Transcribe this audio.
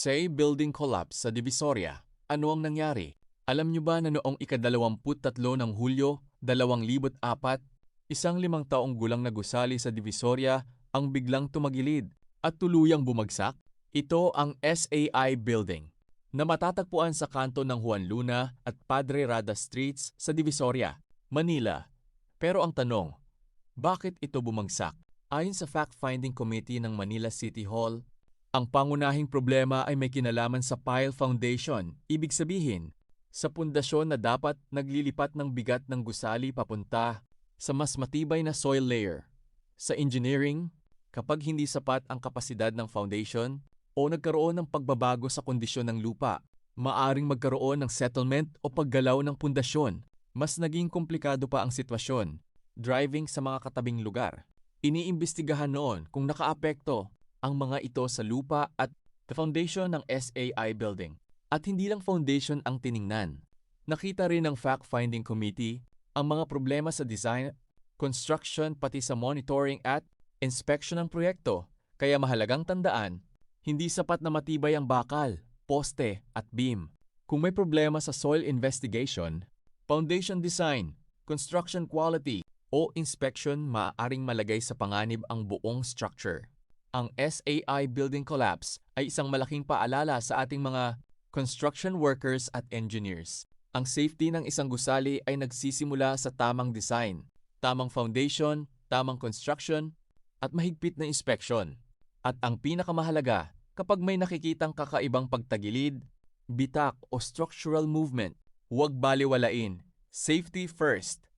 SAE Building Collapse sa Divisoria. Ano ang nangyari? Alam niyo ba na noong ika-23 ng Hulyo, 2004, isang 5 taong gulang na gusali sa Divisoria ang biglang tumagilid at tuluyang bumagsak? Ito ang SAI Building na matatagpuan sa kanto ng Juan Luna at Padre Rada Streets sa Divisoria, Manila. Pero ang tanong, bakit ito bumagsak? Ayon sa Fact-Finding Committee ng Manila City Hall, ang pangunahing problema ay may kinalaman sa pile foundation. Ibig sabihin, sa pundasyon na dapat naglilipat ng bigat ng gusali papunta sa mas matibay na soil layer. Sa engineering, kapag hindi sapat ang kapasidad ng foundation o nagkaroon ng pagbabago sa kondisyon ng lupa, maaring magkaroon ng settlement o paggalaw ng pundasyon. Mas naging komplikado pa ang sitwasyon, driving sa mga katabing lugar. Iniimbestigahan noon kung nakaapekto ang mga ito sa lupa at the foundation ng SAI Building. At hindi lang foundation ang tiningnan. Nakita rin ng Fact-Finding Committee ang mga problema sa design, construction pati sa monitoring at inspection ng proyekto. Kaya mahalagang tandaan, hindi sapat na matibay ang bakal, poste at beam. Kung may problema sa soil investigation, foundation design, construction quality o inspection, maaaring malagay sa panganib ang buong structure. Ang SAI Building Collapse ay isang malaking paalala sa ating mga construction workers at engineers. Ang safety ng isang gusali ay nagsisimula sa tamang design, tamang foundation, tamang construction, at mahigpit na inspection. At ang pinakamahalaga, kapag may nakikitang kakaibang pagtagilid, bitak o structural movement, huwag baliwalain. Safety first.